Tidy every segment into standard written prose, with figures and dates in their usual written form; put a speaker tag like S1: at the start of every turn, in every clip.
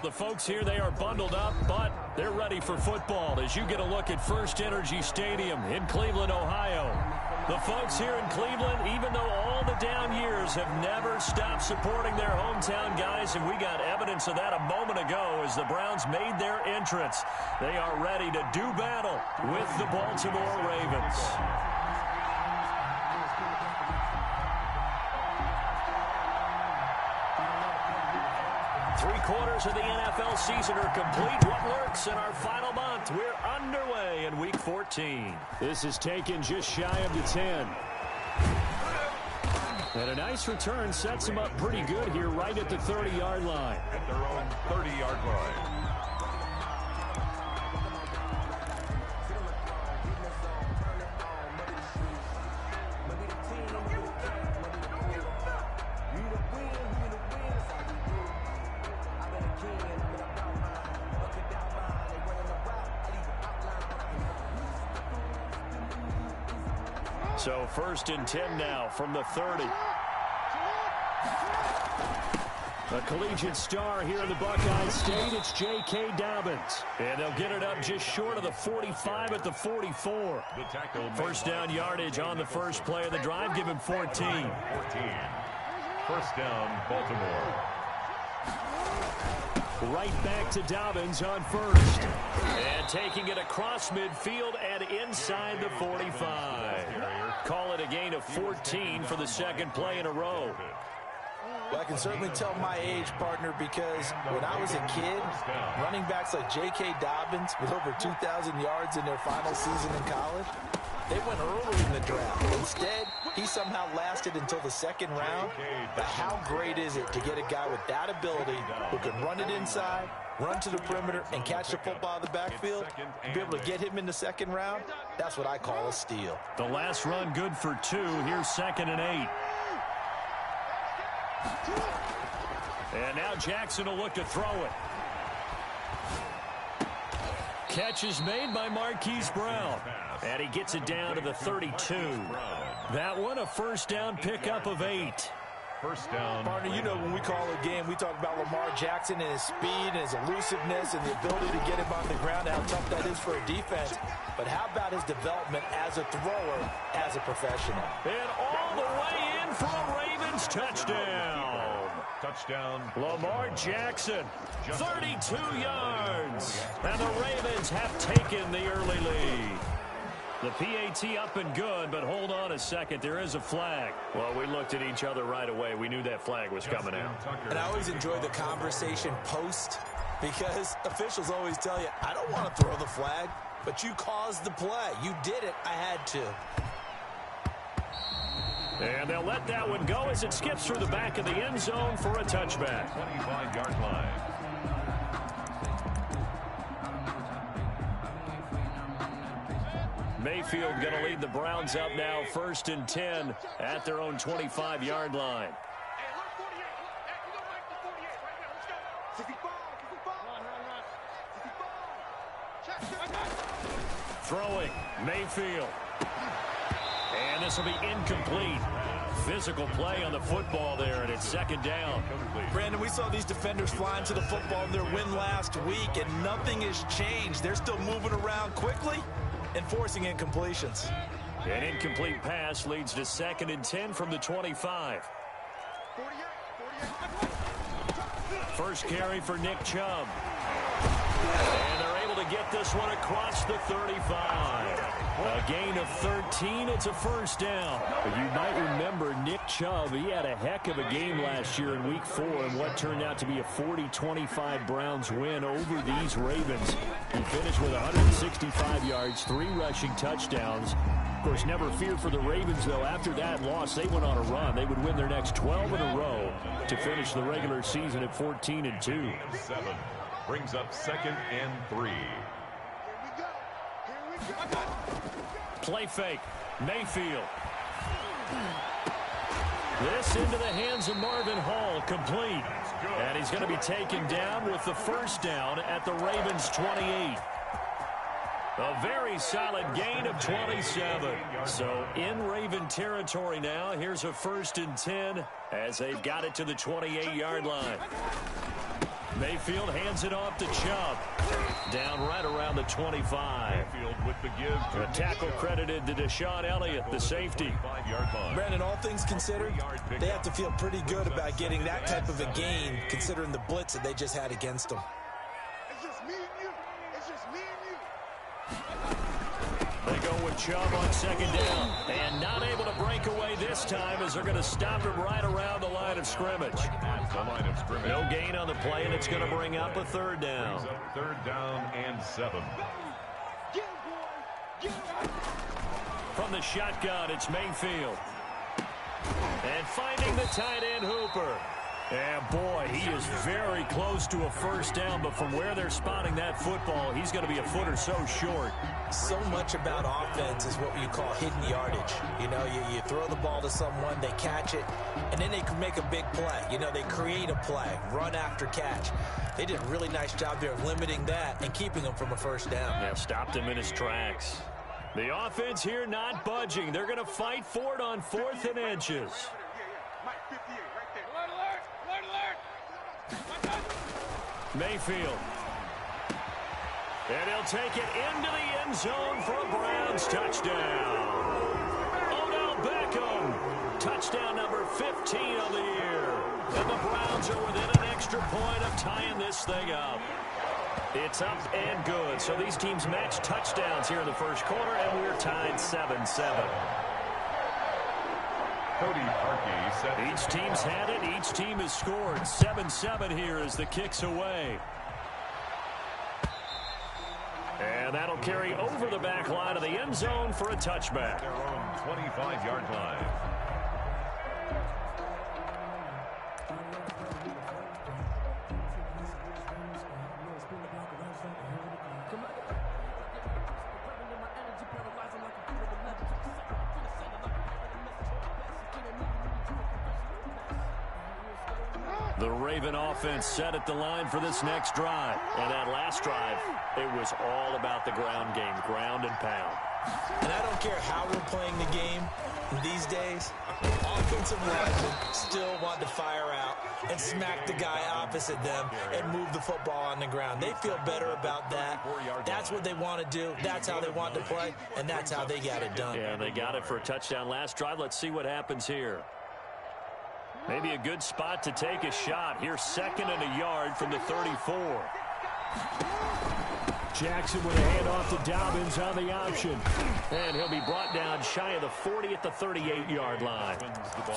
S1: The folks here, they are bundled up, but they're ready for football as you get a look at First Energy Stadium in Cleveland, Ohio. The folks here in Cleveland, even though all the down years, have never stopped supporting their hometown guys, and we got evidence of that a moment ago as the Browns made their entrance. They are ready to do battle with the Baltimore Ravens. Three-quarters of the NFL season are complete. What works in our final month? We're underway in Week 14. This is taken just shy of the 10. And a nice return sets them up pretty good here right at the 30-yard line.
S2: At their own 30-yard line.
S1: So 1st and 10 now from the 30. A collegiate star here in the Buckeye State, it's J.K. Dobbins. And they'll get it up just short of the 45 at the 44. First down yardage on the first play of the drive. Give him 14.
S2: 14. First down, Baltimore.
S1: Right back to Dobbins on first. And taking it across midfield and inside the 45. Call it a gain of 14 for the second play in a row.
S3: Well, I can certainly tell my age, partner, because when I was a kid, running backs like J.K. Dobbins with over 2,000 yards in their final season in college, they went early in the draft. Instead, he somehow lasted until the second round. But how great is it to get a guy with that ability who can run it inside, run to the perimeter, and catch the football in the backfield? To be able to get him in the second round, that's what I call a steal.
S1: The last run good for 2. Here's 2nd and 8. And now Jackson will look to throw it. Catch is made by Marquise Brown. And he gets it down to the 32. That one a first down pickup of 8.
S2: First down.
S3: Partner, you know when we call a game, we talk about Lamar Jackson and his speed and his elusiveness and the ability to get him on the ground, how tough that is for a defense. But how about his development as a thrower, as a professional?
S1: And all the way in for a Ravens touchdown.
S2: Touchdown.
S1: Lamar Jackson, 32 yards. And the Ravens have taken the early lead. The PAT up and good, but hold on a second. There is a flag. Well, we looked at each other right away. We knew that flag was coming out.
S3: And I always enjoy the conversation post because officials always tell you, I don't want to throw the flag, but you caused the play. You did it. I had to.
S1: And they'll let that one go as it skips through the back of the end zone for a touchback.
S2: 25-yard line.
S1: Mayfield going to lead the Browns up now 1st and 10 at their own 25-yard line. Throwing, Mayfield. And this will be incomplete. Physical play on the football there, and it's 2nd down.
S3: Brandon, we saw these defenders flying to the football in their win last week, and nothing has changed. They're still moving around quickly and forcing incompletions.
S1: An incomplete pass leads to 2nd and 10 from the 25. First carry for Nick Chubb. And they're able to get this one across the 35. A gain of 13. It's a first down. But you might remember Nick Chubb. He had a heck of a game last year in Week 4 in what turned out to be a 40-25 Browns win over these Ravens. He finished with 165 yards, 3 rushing touchdowns. Of course, never fear for the Ravens, though. After that loss, they went on a run. They would win their next 12 in a row to finish the regular season at 14-2.
S2: 7 brings up 2nd and 3.
S1: Play fake. Mayfield. This into the hands of Marvin Hall, complete. And he's going to be taken down with the first down at the Ravens' 28. A very solid gain of 27. So in Raven territory now. Here's a 1st and 10 as they've got it to the 28-yard line. Mayfield hands it off to Chubb. Down right around the 25.
S2: Mayfield with the give.
S1: A tackle credited to Deshaun Elliott, the safety.
S3: Brandon, all things considered, they have to feel pretty good about getting that type of a gain, considering the blitz that they just had against them.
S4: It's just me and you. It's just me and you.
S1: They go with Chubb on second down. And not able to break away this time as they're going to stop him right around the line of scrimmage.
S2: The line of scrimmage.
S1: No gain on the play, and it's going to bring up a third down.
S2: Third down and 7.
S4: Get him, boy. Get him.
S1: From the shotgun, it's Mayfield. And finding the tight end, Hooper. And boy, he is very close to a first down, but from where they're spotting that football, he's going to be a foot or so short.
S3: So much about offense is what you call hidden yardage. You know, you throw the ball to someone, they catch it, and then they can make a big play. You know, they create a play, run after catch. They did a really nice job there of limiting that and keeping him from a first down.
S1: Yeah, stopped him in his tracks. The offense here not budging. They're going to fight for it on 4th and inches.
S4: Mike 58 right there. Alert, alert, alert, alert.
S1: Mayfield. And he'll take it into the end zone for a Browns touchdown. Odell Beckham. Touchdown number 15 of the year. And the Browns are within an extra point of tying this thing up. It's up and good. So these teams match touchdowns here in the first quarter, and we're tied 7-7.
S2: Cody Parkey set.
S1: Each team's had it. Each team has scored. 7-7 here as the kick's away. And that'll carry over the back line of the end zone for a touchback.
S2: Their own 25-yard line.
S1: The Raven offense set at the line for this next drive. And that last drive, it was all about the ground game, ground and pound.
S3: And I don't care how we're playing the game these days, offensive linemen still want to fire out and smack the guy opposite them and move the football on the ground. They feel better about that. That's what they want to do. That's how they want to play, and that's how they got it done.
S1: Yeah, they got it for a touchdown last drive. Let's see what happens here. Maybe a good spot to take a shot. Here's 2nd and a yard from the 34. Jackson with a handoff to Dobbins on the option. And he'll be brought down shy of the 40 at the 38-yard line.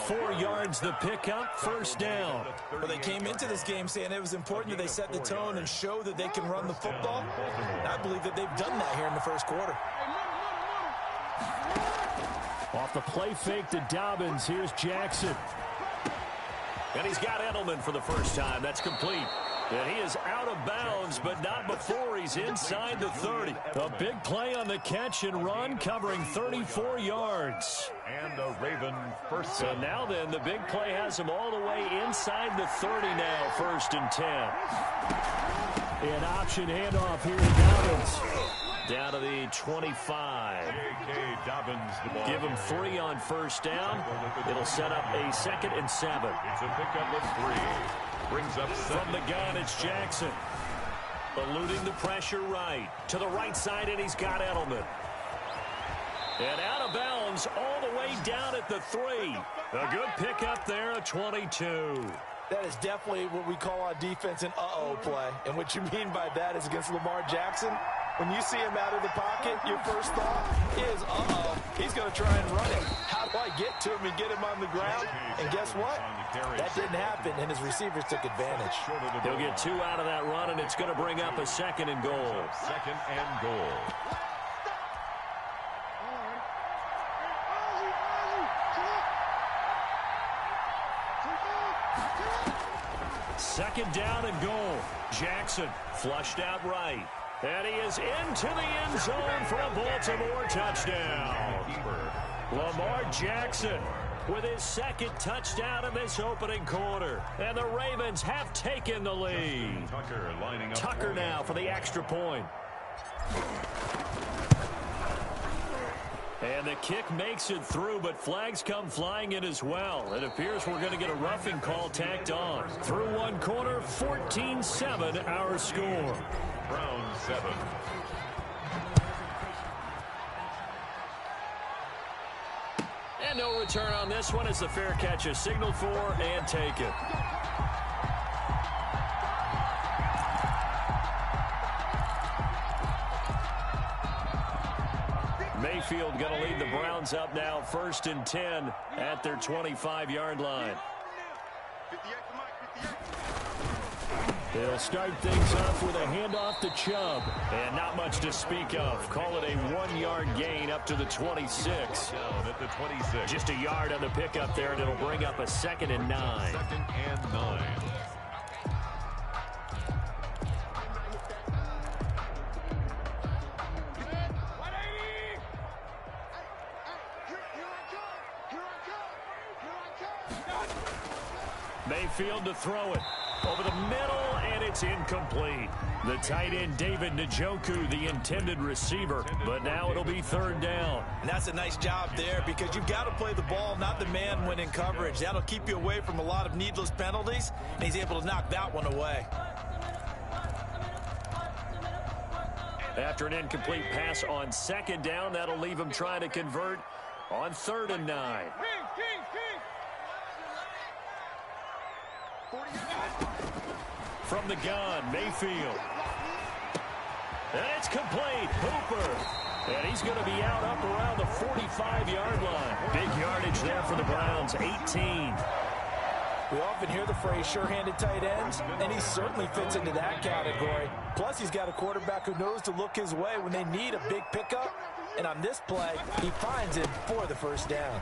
S1: 4 yards the pickup, first down.
S3: Well, they came into this game saying it was important that they set the tone and show that they can run the football. And I believe that they've done that here in the first quarter.
S1: Off the play fake to Dobbins, here's Jackson. And he's got Edelman for the first time. That's complete. And he is out of bounds, but not before he's inside the 30. A big play on the catch and run, covering 34 yards.
S2: And a Raven first.
S1: So now then, the big play has him all the way inside the 30 now, 1st and 10. An option handoff here to Dobbins. Down to the 25.
S2: J.K. Dobbins the ball.
S1: Give him 3 on first down. It'll set up a 2nd and 7.
S2: It's a pickup of 3. Brings up 7.
S1: From the gun, it's Jackson. Eluding the pressure right. To the right side, and he's got Edelman. And out of bounds all the way down at the 3. A good pickup there, a 22.
S3: That is definitely what we call on defense an uh-oh play. And what you mean by that is against Lamar Jackson, when you see him out of the pocket, your first thought is, uh-oh, he's going to try and run it. How do I get to him and get him on the ground? And guess what? That didn't happen, and his receivers took advantage.
S1: He'll get 2 out of that run, and it's going to bring up a 2nd and goal.
S2: 2nd and goal.
S1: Second down and goal. Jackson flushed out right. And he is into the end zone for a Baltimore touchdown. Lamar Jackson with his 2nd touchdown in this opening quarter. And the Ravens have taken the lead.
S2: Tucker lining up.
S1: Tucker now for the extra point. And the kick makes it through, but flags come flying in as well. It appears we're going to get a roughing call tacked on. Through one quarter, 14-7 our score.
S2: Round 7.
S1: And no return on this one as the fair catch is signaled for and taken. Mayfield going to lead the Browns up now, 1st and 10 at their 25-yard line. They'll start things off with a handoff to Chubb. And not much to speak of. Call it a 1-yard gain up to the 26.
S2: Down at the 26.
S1: Just a yard on the pickup there, and it'll bring up a 2nd and 9.
S2: 2nd and 9.
S1: Mayfield to throw it over the middle, and it's incomplete. The tight end, David Njoku, the intended receiver, but now it'll be 3rd down.
S3: And that's a nice job there because you've got to play the ball, not the man when in coverage. That'll keep you away from a lot of needless penalties, and he's able to knock that one away.
S1: After an incomplete pass on 2nd down, that'll leave him trying to convert on 3rd and 9. From the gun, Mayfield. And it's complete. Hooper. And he's going to be out up around the 45-yard line. Big yardage there for the Browns, 18.
S3: We often hear the phrase sure-handed tight ends, and he certainly fits into that category. Plus, he's got a quarterback who knows to look his way when they need a big pickup. And on this play, he finds it for the 1st down.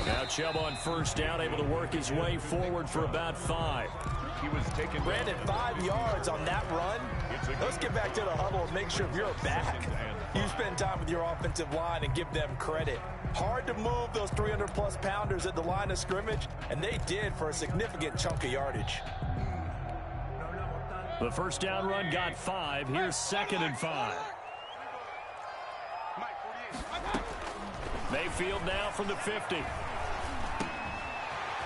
S1: Now Chubb on 1st down, able to work his way forward for about 5.
S2: He was taken.
S3: Brandon, 5 yards on that run. Let's get back to the huddle and make sure you're back. You spend time with your offensive line and give them credit. Hard to move those 300-plus pounders at the line of scrimmage, and they did for a significant chunk of yardage.
S1: The 1st down run got 5. Here's 2nd and 5. Mayfield now from the 50.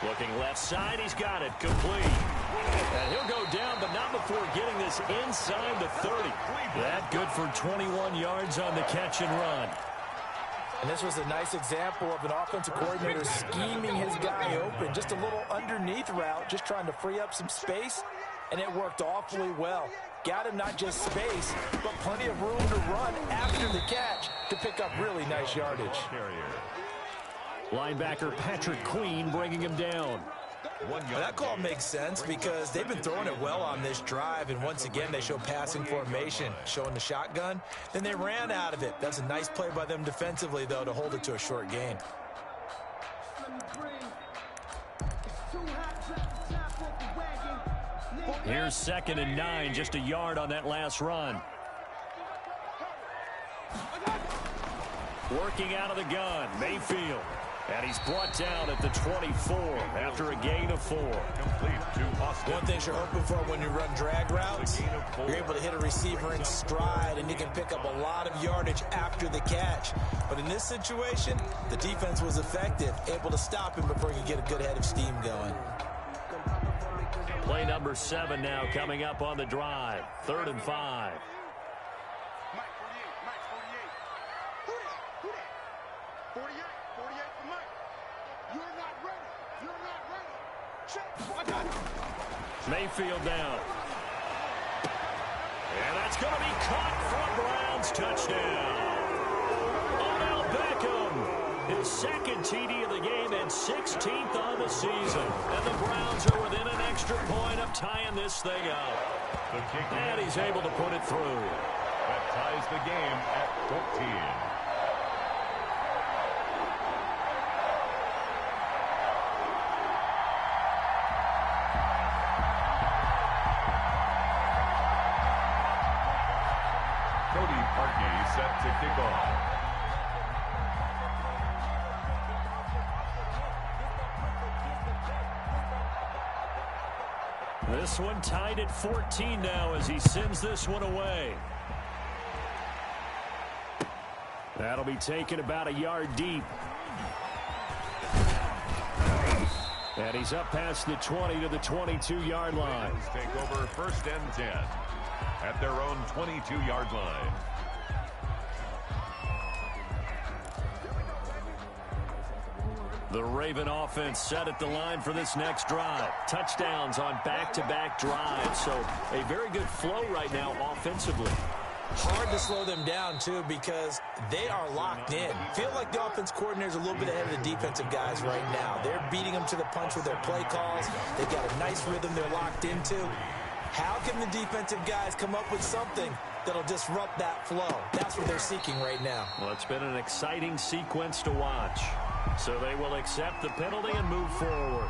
S1: Looking left side, he's got it, complete. And he'll go down, but not before getting this inside the 30. That good for 21 yards on the catch and run.
S3: And this was a nice example of an offensive coordinator scheming his guy open. Just a little underneath route, just trying to free up some space, and it worked awfully well. Got him not just space, but plenty of room to run after the catch to pick up really nice yardage.
S1: Linebacker Patrick Queen bringing him down.
S3: That call makes sense because they've been throwing it well on this drive, and once again they show passing formation, showing the shotgun. Then they ran out of it. That's a nice play by them defensively, though, to hold it to a short gain.
S1: Here's 2nd and 9, just a yard on that last run. Working out of the gun, Mayfield. And he's brought down at the 24 after a gain of 4.
S2: Complete to Austin.
S3: One thing you're hoping for when you run drag routes, you're able to hit a receiver in stride, and you can pick up a lot of yardage after the catch. But in this situation, the defense was effective, able to stop him before he could get a good head of steam going.
S1: Play number 7 now coming up on the drive. 3rd and 5.
S4: Mike, 48 for Mike. You're not ready. You're not ready. Check. I got it.
S1: Mayfield down. And that's going to be caught for Browns touchdown. Odell Beckham, his 2nd TD of the game and 16th on the season. And the Browns are within an extra point of tying this thing up. And he's able to put it through.
S2: That ties the game at 14. Set to kick off.
S1: This one tied at 14 now as he sends this one away. That'll be taken about a yard deep. And he's up past the 20 to the 22-yard line.
S2: Ravens take over 1st and 10 at their own 22-yard line.
S1: The Raven offense set at the line for this next drive. Touchdowns on back-to-back drives. So a very good flow right now offensively.
S3: Hard to slow them down, too, because they are locked in. Feel like the offense coordinator's a little bit ahead of the defensive guys right now. They're beating them to the punch with their play calls. They've got a nice rhythm they're locked into. How can the defensive guys come up with something that'll disrupt that flow? That's what they're seeking right now.
S1: Well, it's been an exciting sequence to watch. So they will accept the penalty and move forward.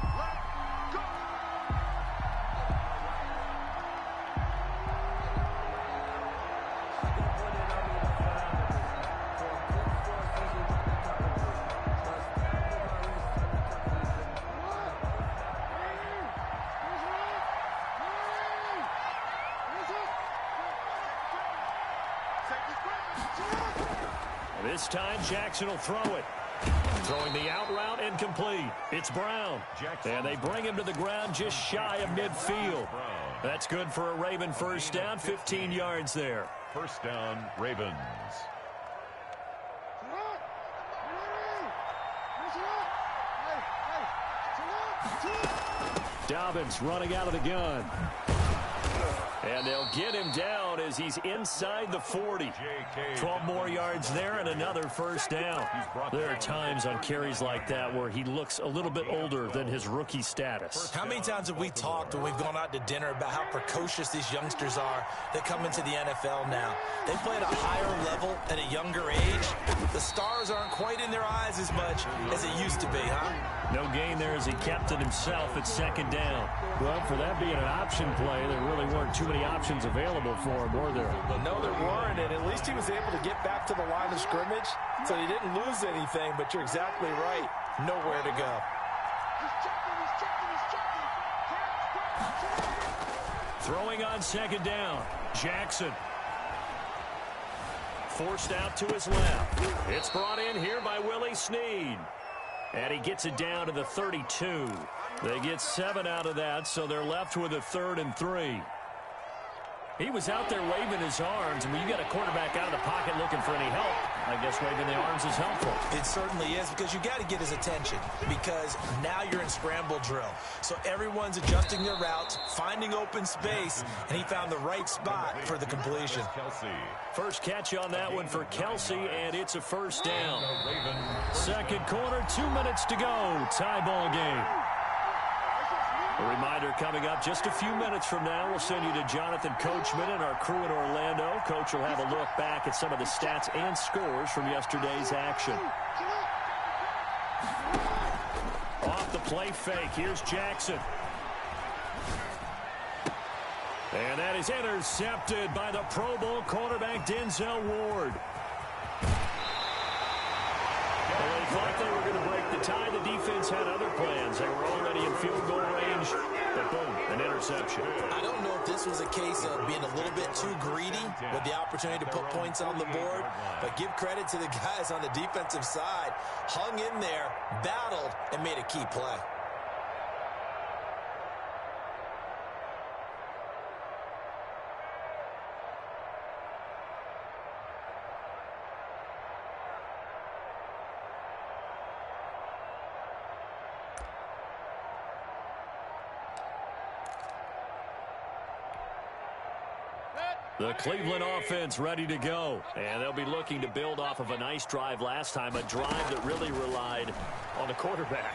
S1: This time, Jackson will throw it. Throwing the out route incomplete. It's Brown. And they bring him to the ground just shy of midfield. That's good for a Raven first down, 15 yards there.
S2: First down, Ravens.
S1: Dobbins running out of the gun. And they'll get him down as he's inside the 40. 12 more yards there and another first down. There are times on carries like that where he looks a little bit older than his rookie status.
S3: How many times have we talked when we've gone out to dinner about how precocious these youngsters are that come into the NFL now? They play at a higher level at a younger age. The stars aren't quite in their eyes as much as it used to be, huh?
S1: No gain there as he kept it himself at second down. Well, for that being an option play, there really weren't too many options available for him, were there?
S3: No, there weren't, and at least he was able to get back to the line of scrimmage, so he didn't lose anything, but you're exactly right. Nowhere to go.
S1: Throwing on second down. Jackson. Forced out to his left. It's brought in here by Willie Snead. And he gets it down to the 32. They get 7 out of that, so they're left with a 3rd and 3. He was out there waving his arms, and when you got a quarterback out of the pocket looking for any help, I guess waving the arms is helpful.
S3: It certainly is, because you got to get his attention, because now you're in scramble drill. So everyone's adjusting their routes, finding open space, and he found the right spot for the completion.
S1: First catch on that one for Kelsey, and it's a first down. Second quarter, 2 minutes to go. Tie ball game. A reminder coming up just a few minutes from now. We'll send you to Jonathan Coachman and our crew in Orlando. Coach will have a look back at some of the stats and scores from yesterday's action. Off the play fake. Here's Jackson. And that is intercepted by the Pro Bowl cornerback Denzel Ward. Well, they thought they were going to break the tie. The defense had other plans. They were already in field goal range. But boom, an interception.
S3: I don't know if this was a case of being a little bit too greedy with the opportunity to put points on the board, but give credit to the guys on the defensive side. Hung in there, battled, and made a key play.
S1: The Cleveland offense ready to go. And they'll be looking to build off of a nice drive last time, a drive that really relied on the quarterback.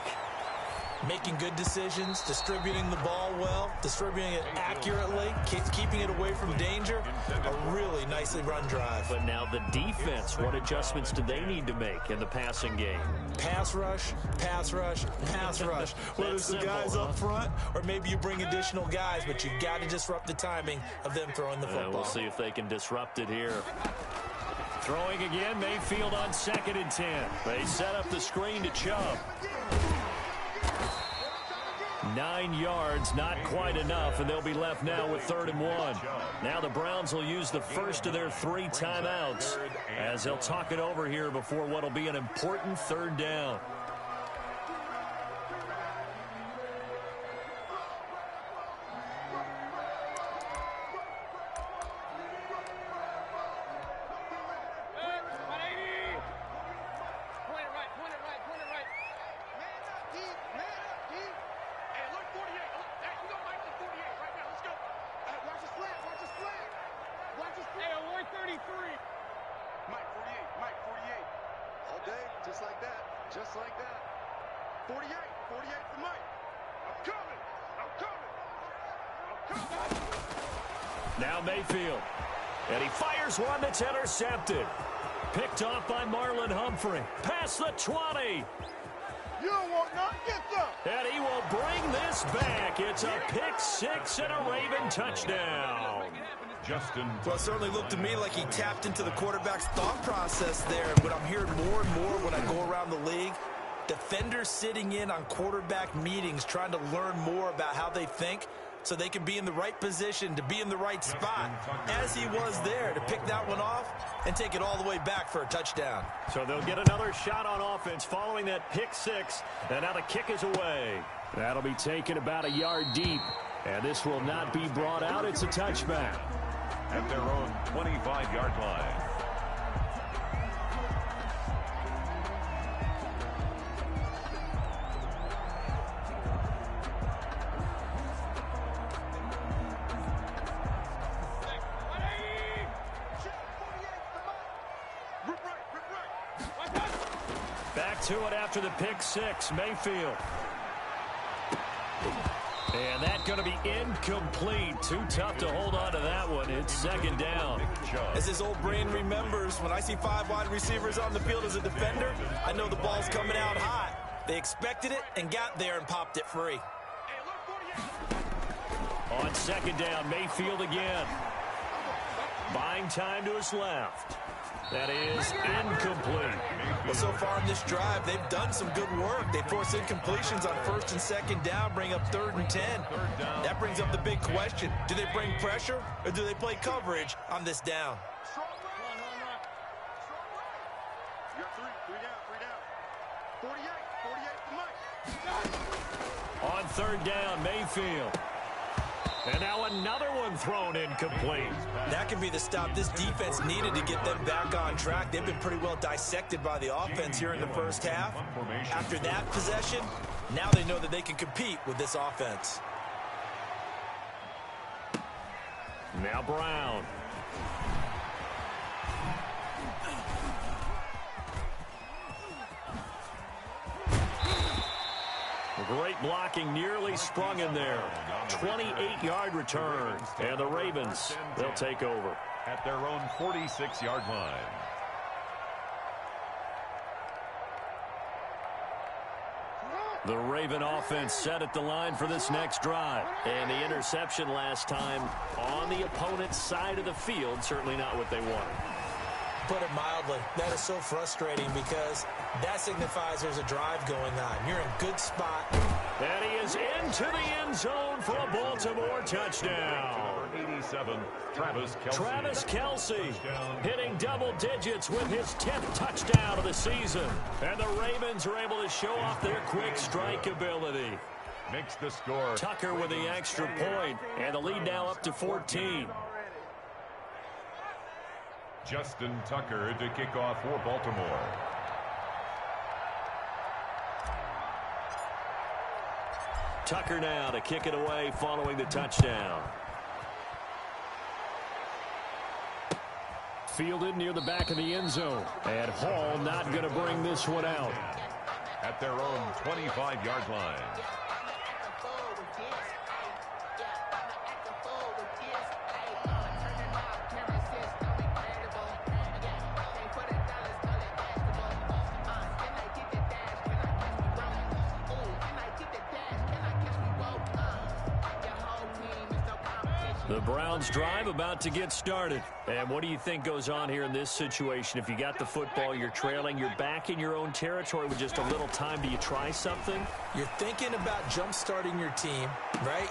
S3: Making good decisions, distributing the ball well, distributing it accurately, keeping it away from danger. A really nicely run drive.
S1: But now the defense, what adjustments do they need to make in the passing game?
S3: Pass rush, pass rush, pass rush. Whether it's the guys up front or maybe you bring additional guys, but you've got to disrupt the timing of them throwing the football.
S1: We'll see if they can disrupt it here. Throwing again, Mayfield on 2nd and 10. They set up the screen to Chubb. 9 yards, not quite enough, and they'll be left now with 3rd and 1. Now the Browns will use the first of their 3 timeouts as they'll talk it over here before what will be an important 3rd down.
S4: Just like that. 48 for Mike. I'm coming.
S1: Now Mayfield. And he fires one that's intercepted. Picked off by Marlon Humphrey. Past the 20.
S4: You don't want none. Get some.
S1: And he will bring this back. It's a pick 6 and a Raven touchdown.
S3: Well, it certainly looked to me like he tapped into the quarterback's thought process there. But I'm hearing more and more when I go around the league, defenders sitting in on quarterback meetings trying to learn more about how they think so they can be in the right position to be in the right spot, as he was there to pick that one off and take it all the way back for a touchdown.
S1: So they'll get another shot on offense following that pick 6, and now the kick is away. That'll be taken about a yard deep, and this will not be brought out. It's a touchback.
S2: At their own 25-yard line.
S1: Back to it after the pick 6, Mayfield. And that's going to be incomplete. Too tough to hold on to that one. It's 2nd down.
S3: As his old brain remembers, when I see 5 wide receivers on the field as a defender, I know the ball's coming out hot. They expected it and got there and popped it free.
S1: On 2nd down, Mayfield again. Buying time to his left. That is incomplete.
S3: Well, so far in this drive, they've done some good work. They force incompletions on 1st and 2nd down, bring up 3rd and 10. That brings up the big question. Do they bring pressure or do they play coverage on this down?
S4: You got three down. 48 for Mike.
S1: On 3rd down, Mayfield. And now another one thrown incomplete.
S3: That can be the stop this defense needed to get them back on track. They've been pretty well dissected by the offense here in the first half. After that possession, now they know that they can compete with this offense.
S1: Now Brown. Great blocking, nearly sprung in there. 28-yard return. And the Ravens, they'll take over.
S2: At their own 46-yard line.
S1: The Raven offense set at the line for this next drive. And the interception last time on the opponent's side of the field, certainly not what they wanted.
S3: Put it mildly, that is so frustrating because that signifies there's a drive going on. You're in good spot.
S1: And he is into the end zone for a Baltimore touchdown.
S2: Number 87, Travis Kelce.
S1: Travis Kelce hitting double digits with his 10th touchdown of the season. And the Ravens are able to show off their quick strike ability.
S2: Makes the score.
S1: Tucker with the extra point, and the lead now up to 14.
S2: Justin Tucker to kick off for Baltimore.
S1: Tucker now to kick it away following the touchdown. Fielded near the back of the end zone. And Hall not going to bring this one out.
S2: At their own 25-yard line.
S1: The Browns drive about to get started. And what do you think goes on here in this situation? If you got the football, you're trailing, you're back in your own territory with just a little time. Do you try something?
S3: You're thinking about jump-starting your team, right?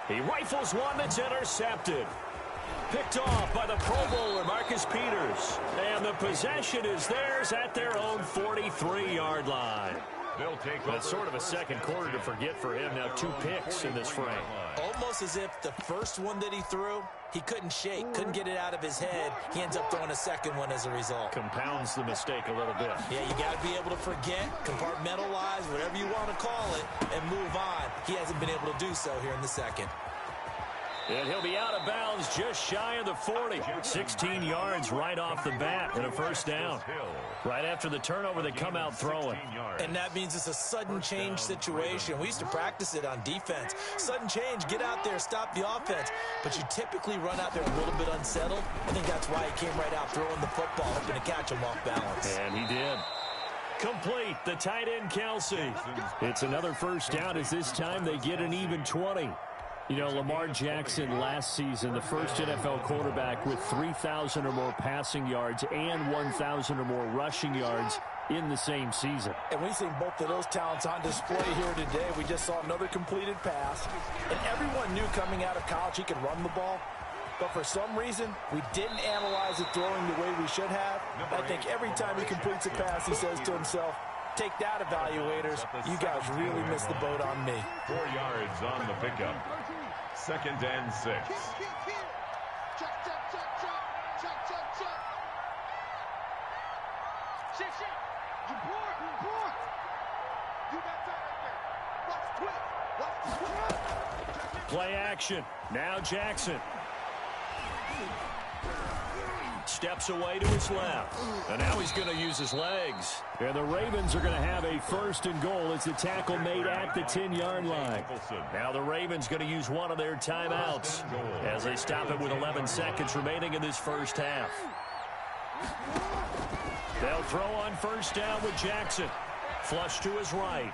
S1: He rifles one that's intercepted. Picked off by the Pro Bowler, Marcus Peters. And the possession is theirs at their own 43-yard line.
S2: They'll take
S1: That's sort of a second quarter to forget for him. Now 2 picks in this frame.
S3: Almost as if the first one that he threw, he couldn't shake, couldn't get it out of his head. He ends up throwing a second one as a result.
S1: Compounds the mistake a little bit.
S3: Yeah, you got to be able to forget, compartmentalize, whatever you want to call it, and move on. He hasn't been able to do so here in the second.
S1: And he'll be out of bounds just shy of the 40. 16 yards right off the bat and a first down. Right after the turnover, they come out throwing.
S3: And that means it's a sudden change situation. We used to practice it on defense. Sudden change, get out there, stop the offense. But you typically run out there a little bit unsettled. I think that's why he came right out throwing the football, hoping to catch him off balance.
S1: And he did. Complete, the tight end, Kelsey. It's another first down as this time they get an even 20. You know, Lamar Jackson last season, the first NFL quarterback with 3,000 or more passing yards and 1,000 or more rushing yards in the same season.
S3: And we've seen both of those talents on display here today. We just saw another completed pass. And everyone knew coming out of college he could run the ball. But for some reason, we didn't analyze it throwing the way we should have. I think every time he completes a pass, he says to himself, take that, evaluators. You guys really missed the boat on me.
S2: 4 yards on the pickup. 2nd and 6.
S1: Play action. Now Jackson. Steps away to his left. And now he's going to use his legs. And the Ravens are going to have a 1st and goal as the tackle made at the 10-yard line. Now the Ravens going to use one of their timeouts as they stop it with 11 seconds remaining in this first half. They'll throw on first down with Jackson. Flush to his right.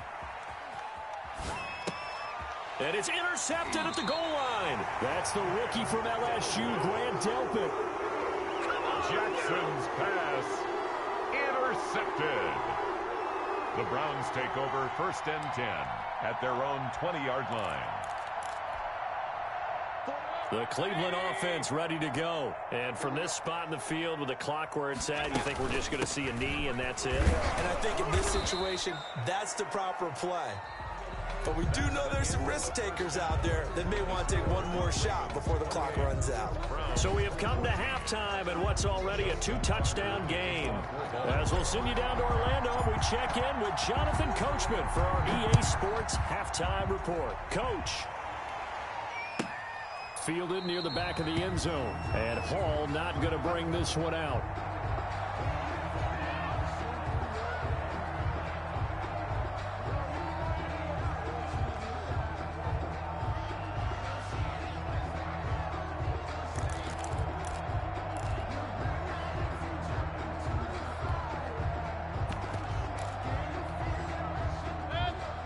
S1: And it's intercepted at the goal line. That's the rookie from LSU, Grant Delpit.
S2: Jackson's pass intercepted. The Browns take over 1st and 10 at their own 20-yard line.
S1: The Cleveland offense ready to go. And from this spot in the field with the clock where it's at, you think we're just going to see a knee and that's it?
S3: And I think in this situation, that's the proper play. But we do know there's some risk takers out there that may want to take one more shot before the clock runs out.
S1: So we have come to halftime in what's already a 2-touchdown game. As we'll send you down to Orlando, we check in with Jonathan Coachman for our EA Sports Halftime Report. Coach. Fielded near the back of the end zone. And Hall not going to bring this one out.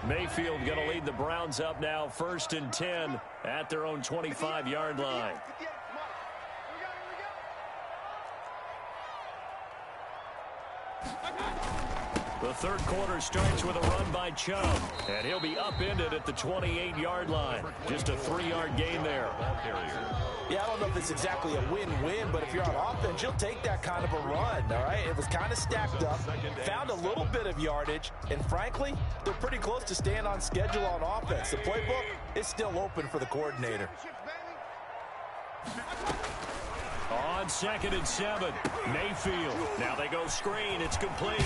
S1: Mayfield going to lead the Browns up now 1st and 10 at their own 25-yard line. The third quarter starts with a run by Chubb, and he'll be upended at the 28-yard line. Just a 3-yard gain there.
S3: Yeah, I don't know if it's exactly a win-win, but if you're on offense, you'll take that kind of a run, all right? It was kind of stacked up, found a little bit of yardage, and frankly, they're pretty close to staying on schedule on offense. The playbook is still open for the coordinator.
S1: On 2nd and 7, Mayfield. Now they go screen. It's complete.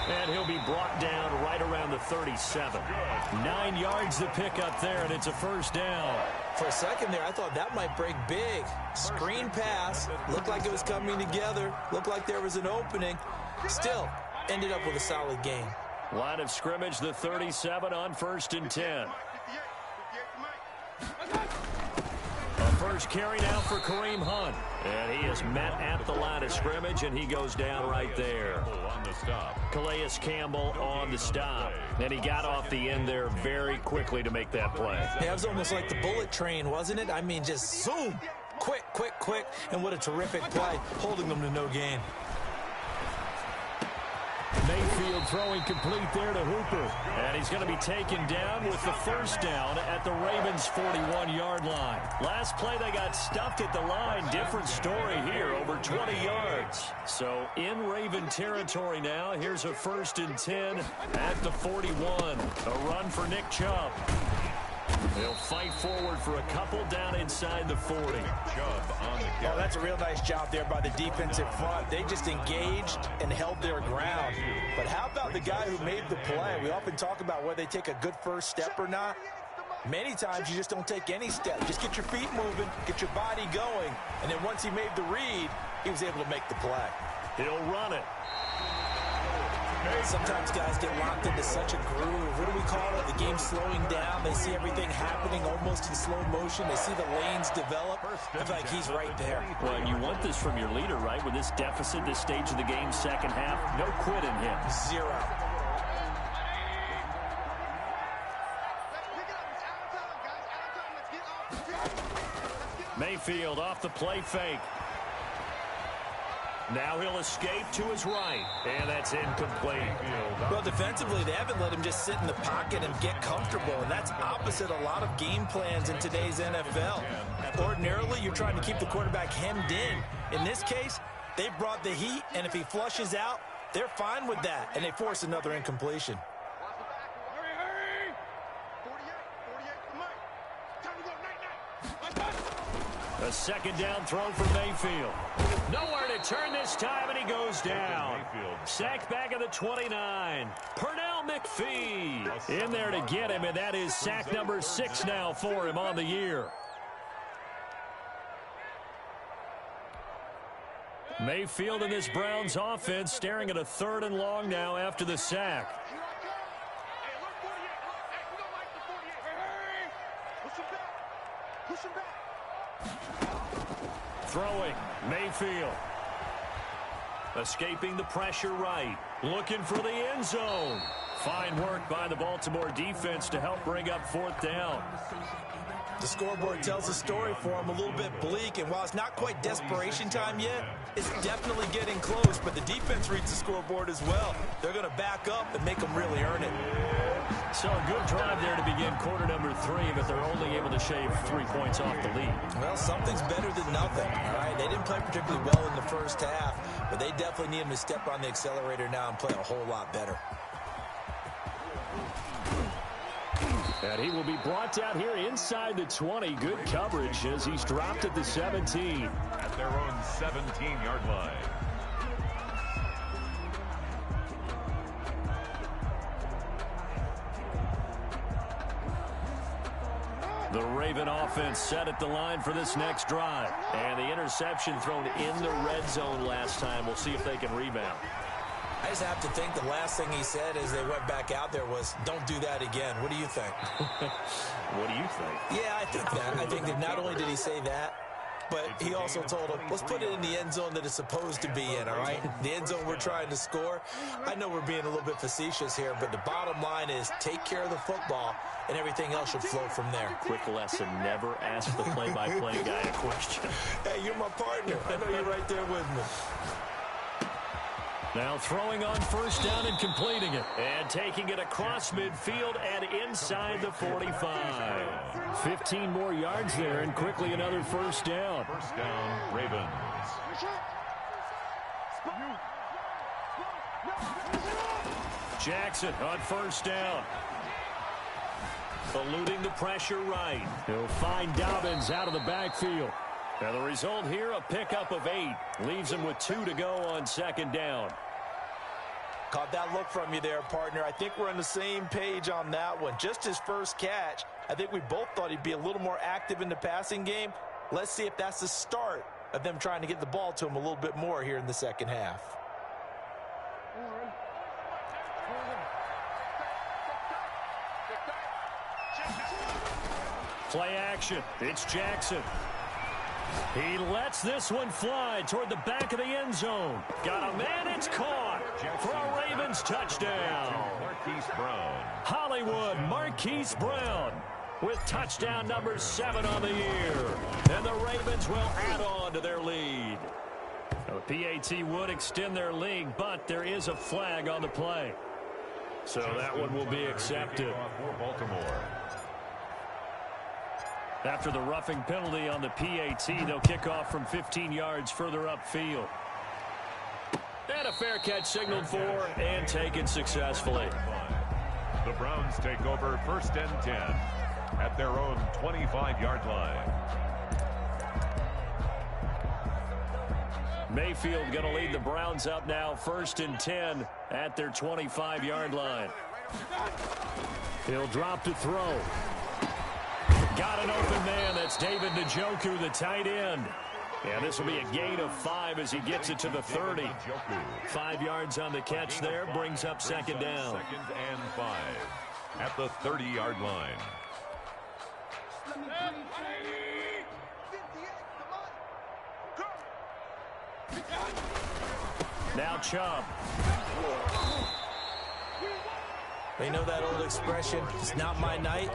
S1: And he'll be brought down right around the 37. 9 yards to pick up there, and it's a first down.
S3: For a second there, I thought that might break big. Screen pass. Looked like it was coming together. Looked like there was an opening. Still, ended up with a solid gain.
S1: Line of scrimmage, the 37 on 1st and 10. A first carry now for Kareem Hunt. And he is met at the line of scrimmage, and he goes down right there.
S2: On the stop.
S1: Calais Campbell on the stop. And he got off the end there very quickly to make that play.
S3: Yeah, it was almost like the bullet train, wasn't it? I mean, just zoom. Quick, quick, quick. And what a terrific play, holding them to no gain.
S1: Mayfield throwing complete there to Hooper. And he's going to be taken down with the first down at the Ravens' 41-yard line. Last play, they got stuffed at the line. Different story here, over 20 yards. So in Raven territory now, here's a 1st and 10 at the 41. A run for Nick Chubb. They'll fight forward for a couple down inside the 40.
S2: Chubb on the carry.
S3: Oh, that's a real nice job there by the defensive front. They just engaged and held their ground. But how about the guy who made the play? We often talk about whether they take a good first step or not. Many times you just don't take any step. Just get your feet moving, get your body going. And then once he made the read, he was able to make the play.
S1: He'll run it.
S3: Sometimes guys get locked into such a groove. What do we call it? The game's slowing down. They see everything happening almost in slow motion. They see the lanes develop. I feel like he's right there.
S1: Well, you want this from your leader, right? With this deficit, this stage of the game, second half, no quit in him.
S3: Zero.
S1: Mayfield off the play fake. Now he'll escape to his right, and that's incomplete.
S3: Well, defensively, they haven't let him just sit in the pocket and get comfortable, and that's opposite a lot of game plans in today's NFL. Ordinarily, you're trying to keep the quarterback hemmed in. In this case, they brought the heat, and if he flushes out, they're fine with that, and they force another incompletion.
S4: Hurry! 48 for Mike. Time to go, night.
S1: A second down throw for Mayfield. Nowhere to turn this time, and he goes down. Sacked back at the 29. Pernell McPhee in there to get him, and that is sack number 6 now for him on the year. Mayfield in this Browns offense staring at a 3rd and long now after the sack.
S4: Hey, look, 48. Look, hey, we don't like the 48. Hurry! Push him back.
S1: Throwing, Mayfield. Escaping the pressure right. Looking for the end zone. Fine work by the Baltimore defense to help bring up 4th down.
S3: The scoreboard tells a story for him, a little bit bleak, and while it's not quite desperation time yet, it's definitely getting close, but the defense reads the scoreboard as well. They're going to back up and make them really earn it.
S1: So a good drive there to begin quarter number 3, but they're only able to shave 3 points off the lead.
S3: Well, something's better than nothing, all right? They didn't play particularly well in the first half, but they definitely need him to step on the accelerator now and play a whole lot better.
S1: And he will be brought down here inside the 20. Good coverage as he's dropped at the 17.
S2: At their own 17-yard line.
S1: The Raven offense set at the line for this next drive. And the interception thrown in the red zone last time. We'll see if they can rebound.
S3: I just have to think the last thing he said as they went back out there was, don't do that again. What do you think?
S1: What do you think?
S3: Yeah, I think that. I think that not only did he say that, but he also told him, let's put it in the end zone that it's supposed to be in, all right? The end zone we're trying to score. I know we're being a little bit facetious here, but the bottom line is take care of the football, and everything else should flow from there.
S1: Quick lesson, never ask the play-by-play guy a question.
S3: Hey, you're my partner. I know you're right there with me.
S1: Now throwing on 1st down and completing it. And taking it across midfield and inside the 45. 15 more yards there and quickly another 1st down.
S2: 1st down, Ravens.
S1: Jackson on 1st down. Eluding the pressure right. He'll find Dobbins out of the backfield. Now the result here, a pickup of 8. Leaves him with 2 to go on 2nd down.
S3: Caught that look from you there, partner. I think we're on the same page on that one. Just his first catch, I think we both thought he'd be a little more active in the passing game. Let's see if that's the start of them trying to get the ball to him a little bit more here in the second half.
S1: Play action. It's Jackson. He lets this one fly toward the back of the end zone. Got a man, it's caught for a Ravens touchdown.
S2: Marquise Brown.
S1: Hollywood Marquise Brown with touchdown number 7 on the year. And the Ravens will add on to their lead. The PAT would extend their lead, but there is a flag on the play. So that one will be accepted.
S2: For Baltimore.
S1: After the roughing penalty on the PAT, they'll kick off from 15 yards further upfield. And a fair catch signaled for and taken successfully.
S2: The Browns take over 1st and 10 at their own 25-yard line.
S1: Mayfield going to lead the Browns up now 1st and 10 at their 25-yard line. He'll drop to throw. Got an open man. That's David Njoku, the tight end. And this will be a gain of 5 as he gets it to the 30. 5 yards on the catch there. Brings up 2nd down.
S2: 2nd and 5 at the 30-yard line.
S1: Now Chubb.
S3: You know that old expression, it's not my night?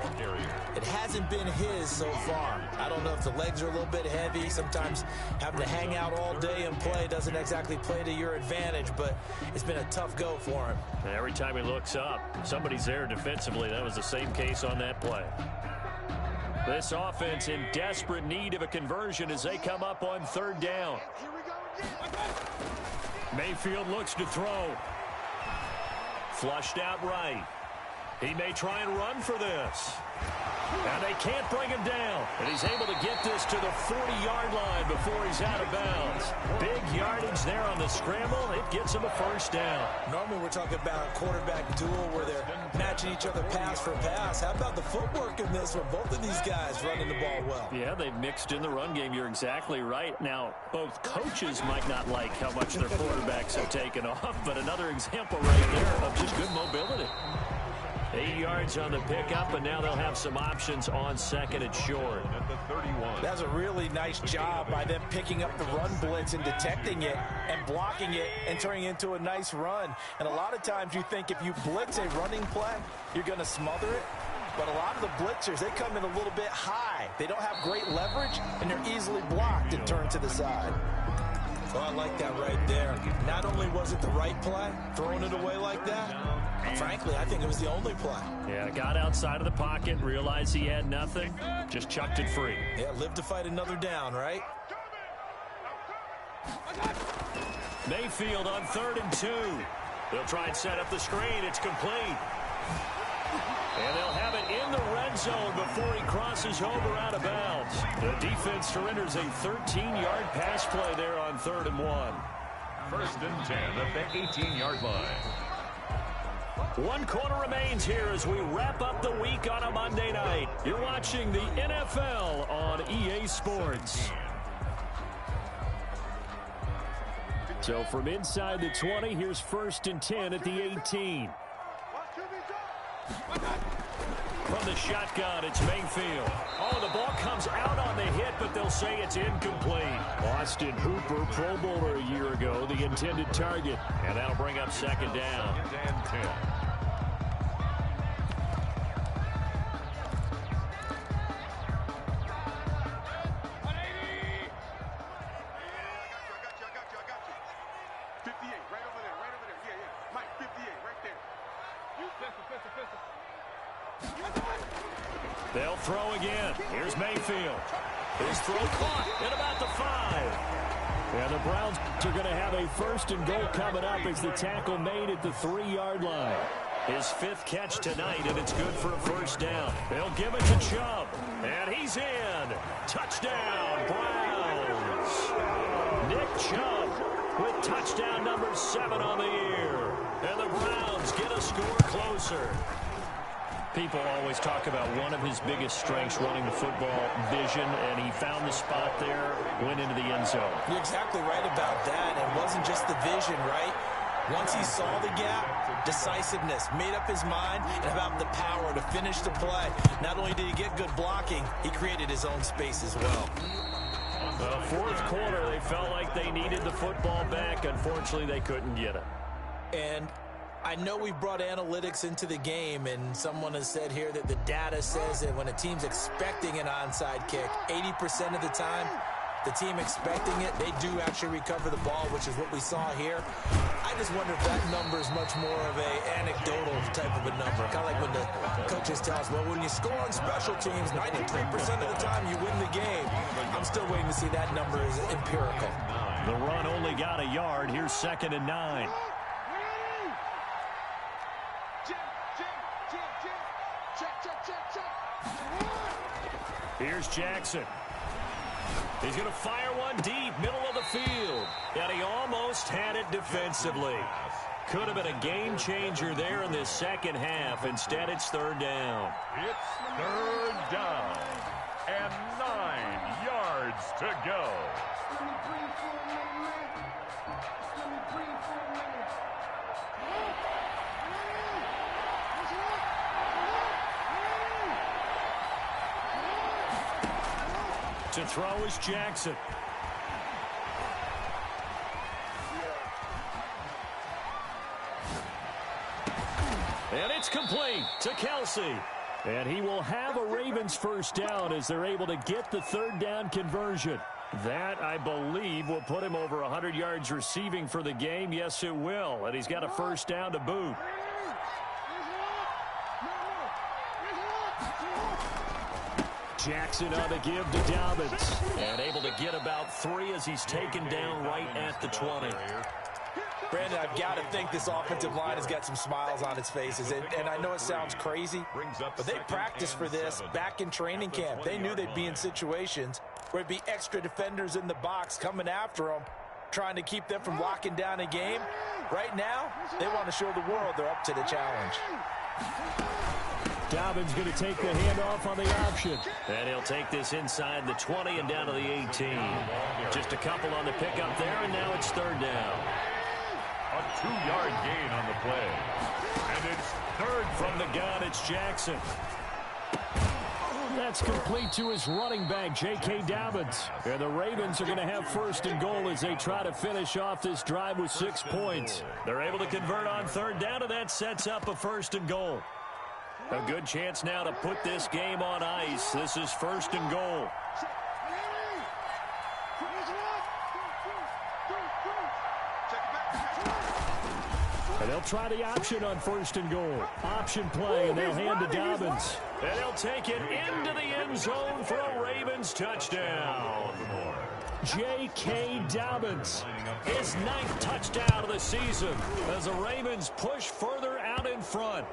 S3: It hasn't been his so far. I don't know if the legs are a little bit heavy. Sometimes having to hang out all day and play doesn't exactly play to your advantage, but it's been a tough go for him.
S1: And every time he looks up, somebody's there defensively. That was the same case on that play. This offense in desperate need of a conversion as they come up on 3rd down. Mayfield looks to throw. Flushed out right. He may try and run for this. And they can't bring him down. And he's able to get this to the 40-yard line before he's out of bounds. Big yardage there on the scramble. It gets him a 1st down.
S3: Normally we're talking about a quarterback duel where they're matching each other pass for pass. How about the footwork in this one? Both of these guys running the ball well.
S1: Yeah, they've mixed in the run game. You're exactly right. Now, both coaches might not like how much their quarterbacks have taken off, but another example right there of just good mobility. 8 yards on the pickup, and now they'll have some options on 2nd and short.
S2: At the 31.
S3: That's a really nice job by them picking up the run blitz and detecting it and blocking it and turning it into a nice run. And a lot of times you think if you blitz a running play, you're going to smother it. But a lot of the blitzers, they come in a little bit high. They don't have great leverage, and they're easily blocked and turned to the side. Oh, I like that right there. Not only was it the right play, throwing it away like that, frankly, I think it was the only play.
S1: Yeah, got outside of the pocket, realized he had nothing, just chucked it free.
S3: Yeah, live to fight another down, right?
S1: Mayfield on 3rd and 2. They'll try and set up the screen. It's complete. And they'll have it in the red zone before he crosses over out of bounds. The defense surrenders a 13-yard pass play there on 3rd and 1.
S2: 1st and 10 at the 18-yard line.
S1: 1 quarter remains here as we wrap up the week on a Monday night. You're watching the NFL on EA Sports. So from inside the 20, here's 1st and 10 at the 18. From the shotgun, it's Mayfield. Oh, the ball comes out on the hit, but they'll say it's incomplete. Austin Hooper, Pro Bowler a year ago, the intended target. And that'll bring up 2nd down.
S2: 2nd and 10.
S1: They'll throw again. Here's Mayfield. His throw caught at about the 5. And the Browns are going to have a 1st and goal coming up as the tackle made at the 3-yard line. His 5th catch tonight, and it's good for a 1st down. They'll give it to Chubb. And he's in. Touchdown, Browns. Nick Chubb with touchdown number 7 on the year. And the Browns get a score closer. People always talk about one of his biggest strengths running the football, vision, and he found the spot there, went into the end zone.
S3: You're exactly right about that. It wasn't just the vision, right? Once he saw the gap, decisiveness, made up his mind, and about the power to finish the play. Not only did he get good blocking, he created his own space as well.
S1: Fourth quarter, they felt like they needed the football back. Unfortunately, they couldn't get it.
S3: And I know we brought analytics into the game, and someone has said here that the data says that when a team's expecting an onside kick, 80% of the time, the team expecting it, they do actually recover the ball, which is what we saw here. I just wonder if that number is much more of an anecdotal type of a number. Kind of like when the coaches tell us, well, when you score on special teams, 93% of the time you win the game. I'm still waiting to see that number is empirical.
S1: The run only got a yard. Here's 2nd and 9. Here's Jackson. He's going to fire one deep, middle of the field. And he almost had it defensively. Could have been a game changer there in this second half. Instead, it's 3rd down.
S2: It's 3rd down and 9 yards to go.
S1: To throw is Jackson. And it's complete to Kelsey. And he will have a Ravens first down as they're able to get the 3rd down conversion. That, I believe, will put him over 100 yards receiving for the game. Yes, it will. And he's got a first down to boot. Jackson on the give to Dobbins. And able to get about 3 as he's taken down right at the 20.
S3: Brandon, I've got to think this offensive line has got some smiles on its faces. And I know it sounds crazy, but they practiced for this back in training camp. They knew they'd be in situations where it'd be extra defenders in the box coming after them, trying to keep them from locking down a game. Right now, they want to show the world they're up to the challenge.
S1: Dobbins going to take the handoff on the option. And he'll take this inside the 20 and down to the 18. Just a couple on the pickup there, and now it's 3rd down.
S2: A 2-yard gain on the play. And it's 3rd
S1: from the gun. It's Jackson. That's complete to his running back, J.K. Dobbins. And the Ravens are going to have 1st and goal as they try to finish off this drive with 6 points. They're able to convert on 3rd down, and that sets up a 1st and goal. A good chance now to put this game on ice. This is 1st and goal. And they'll try the option on 1st and goal. Option play, and they'll hand to Dobbins. And he'll take it into the end zone for a Ravens touchdown. J.K. Dobbins, his 9th touchdown of the season as the Ravens push further out in front.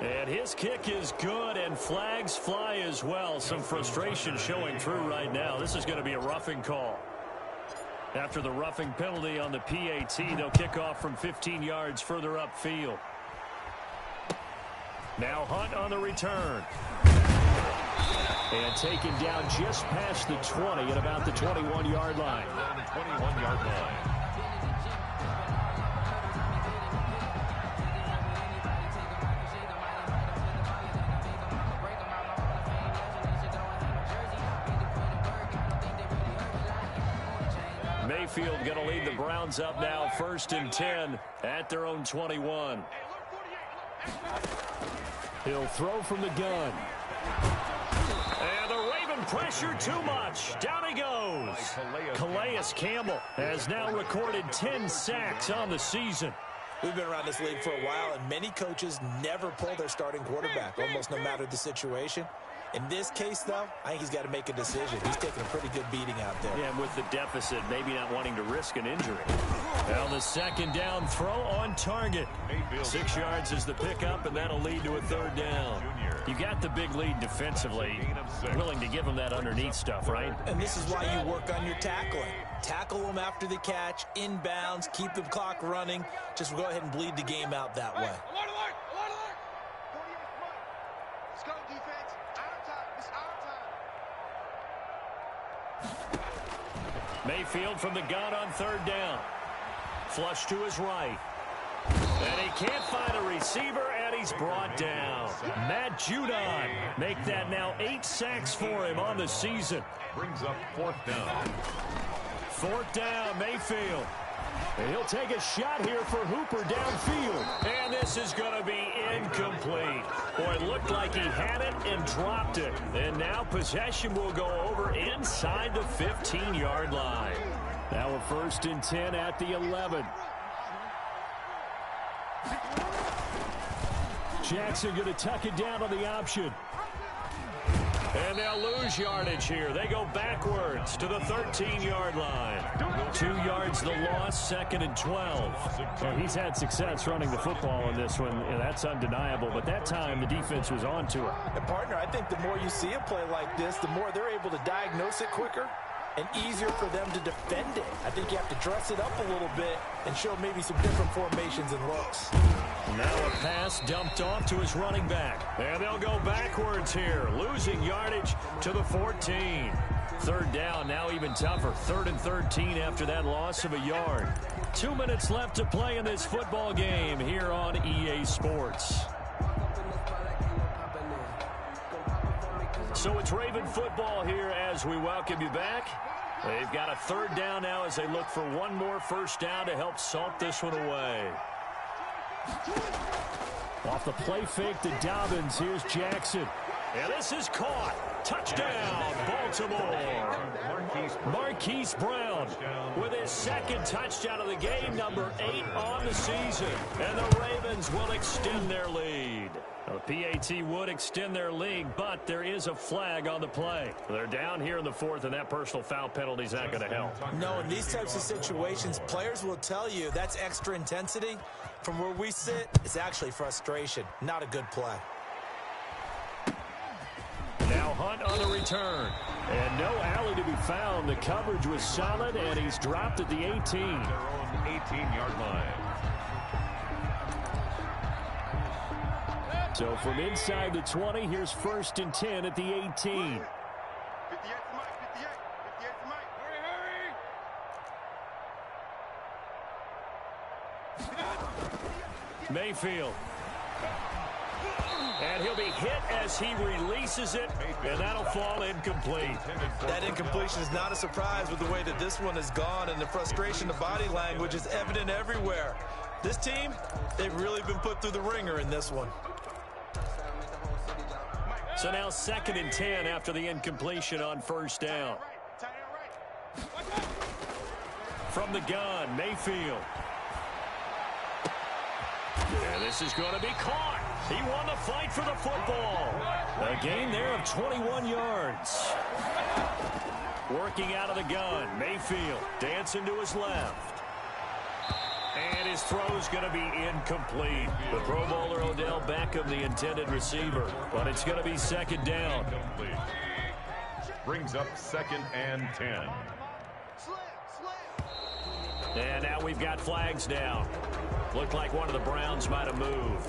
S1: And his kick is good, and flags fly as well. Some frustration showing through right now. This is going to be a roughing call. After the roughing penalty on the PAT, they'll kick off from 15 yards further upfield. Now Hunt on the return. And taken down just past the 20 at about the 21-yard line.
S2: On the 21-yard line.
S1: Mayfield going to lead the Browns up now 1st and 10 at their own 21. He'll throw from the gun. And the Raven pressure too much. Down he goes. Calais Campbell has now recorded 10 sacks on the season.
S3: We've been around this league for a while, and many coaches never pull their starting quarterback, almost no matter the situation. In this case, though, I think he's got to make a decision. He's taking a pretty good beating out there.
S1: Yeah, and with the deficit, maybe not wanting to risk an injury. Now the 2nd down throw on target. 6 yards is the pickup, and that'll lead to a 3rd down. You got the big lead defensively. Willing to give him that underneath stuff, right?
S3: And this is why you work on your tackling. Tackle them after the catch, inbounds, keep the clock running. Just go ahead and bleed the game out that way.
S4: Let's go, defense. Our time. It's our time.
S1: Mayfield from the gun on 3rd down. Flush to his right. And he can't find a receiver, and he's brought down. Matt Judon make that now 8 sacks for him on the season.
S2: Brings up 4th down.
S1: 4th down, Mayfield. And he'll take a shot here for Hooper downfield. And this is going to be incomplete. Boy, it looked like he had it and dropped it. And now possession will go over inside the 15-yard line. Now a 1st and 10 at the 11. Jackson going to tuck it down on the option. And they'll lose yardage here. They go backwards to the 13-yard line. 2 yards the loss, 2nd and 12.
S5: Well, he's had success running the football in this one. That's undeniable. But that time, the defense was on to it.
S3: And, partner, I think the more you see a play like this, the more they're able to diagnose it quicker and easier for them to defend it. I think you have to dress it up a little bit and show maybe some different formations and looks.
S1: Now a pass dumped off to his running back. And they'll go backwards here, losing yardage to the 14. 3rd down, now even tougher. 3rd and 13 after that loss of a yard. 2 minutes left to play in this football game here on EA Sports. So it's Raven football here as we welcome you back. They've got a 3rd down now as they look for one more 1st down to help salt this one away.
S5: Off the play fake to Dobbins, here's Jackson.
S1: And this is caught. Touchdown, Baltimore. Marquise Brown with his 2nd touchdown of the game, number 8 on the season. And the Ravens will extend their lead. Now, the PAT would extend their lead, but there is a flag on the play. They're down here in the 4th, and that personal foul penalty is not going to help.
S3: No, in these types of situations, players will tell you that's extra intensity. From where we sit, it's actually frustration. Not a good play.
S1: Now Hunt on the return. And no alley to be found. The coverage was solid, and he's dropped at the 18.
S2: Their own 18-yard line.
S5: So from inside the 20, here's 1st and 10 at the 18.
S4: 58 for Mike, 58 for Mike. Hurry,
S1: Mayfield. And he'll be hit as he releases it, and that'll fall incomplete.
S3: That incompletion is not a surprise with the way that this one has gone, and the frustration, the body language is evident everywhere. This team, they've really been put through the ringer in this one.
S1: So now 2nd and 10 after the incompletion on 1st down. From the gun, Mayfield. And this is going to be caught. He won the fight for the football. A gain there of 21 yards. Working out of the gun, Mayfield dancing to his left. And his throw's going to be incomplete. The Pro Bowler Odell Beckham, the intended receiver. But it's going to be 2nd down.
S2: Brings up 2nd and 10.
S1: And now we've got flags down. Looked like one of the Browns might have moved.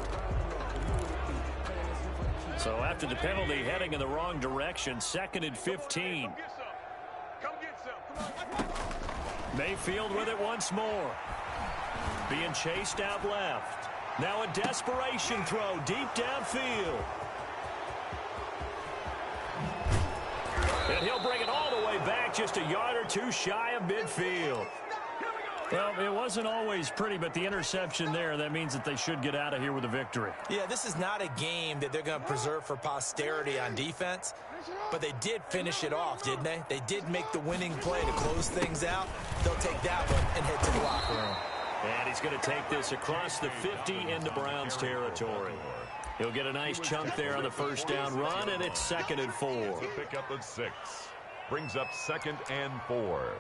S1: So after the penalty, heading in the wrong direction, 2nd and 15.
S4: Come get some.
S1: Mayfield with it once more. Being chased out left. Now a desperation throw deep downfield. And he'll bring it all the way back, just a yard or two shy of midfield.
S5: Well, it wasn't always pretty, but the interception there, that means that they should get out of here with a victory.
S3: Yeah, this is not a game that they're going to preserve for posterity on defense, but they did finish it off, didn't they? They did make the winning play to close things out. They'll take that one and head to the locker room.
S1: And he's going to take this across the 50 into Browns territory. He'll get a nice chunk there on the 1st down run, and it's 2nd and 4.
S2: To pick up a 6. Brings up 2nd and 4.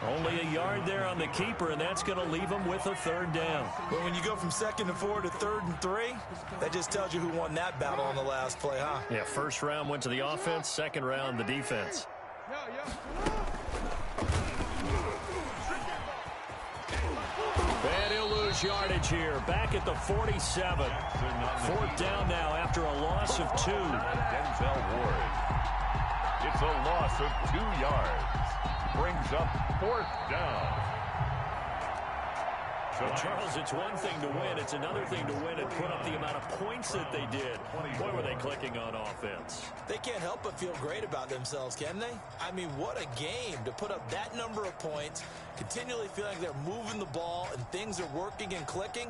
S5: Only a yard there on the keeper, and that's going to leave them with a third down.
S3: Well, when you go from 2nd and 4 to 3rd and 3, that just tells you who won that battle on the last play, huh?
S5: Yeah, first round went to the offense, second round the defense. And he'll lose yardage here. Back at the 47. 4th down now after a loss of 2.
S2: Denzel Ward. It's a loss of 2 yards. Brings up 4th down.
S1: Well, Charles, it's one thing to win. It's another thing to win and put up the amount of points that they did. Boy, were they clicking on offense.
S3: They can't help but feel great about themselves, can they? I mean, what a game to put up that number of points, continually feeling like they're moving the ball and things are working and clicking.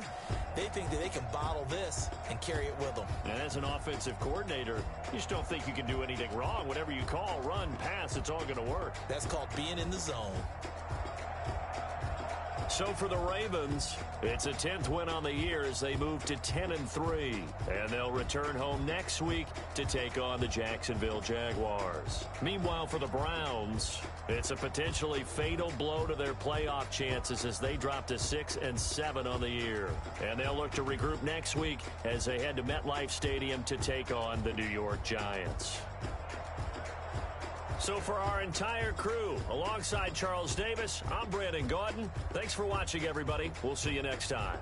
S3: They think that they can bottle this and carry it with them.
S1: And as an offensive coordinator, you just don't think you can do anything wrong. Whatever you call, run, pass, it's all going to work.
S3: That's called being in the zone.
S1: So for the Ravens, it's a 10th win on the year as they move to 10-3. And they'll return home next week to take on the Jacksonville Jaguars. Meanwhile, for the Browns, it's a potentially fatal blow to their playoff chances as they drop to 6-7 on the year. And they'll look to regroup next week as they head to MetLife Stadium to take on the New York Giants. So for our entire crew, alongside Charles Davis, I'm Brandon Gaudin. Thanks for watching, everybody. We'll see you next time.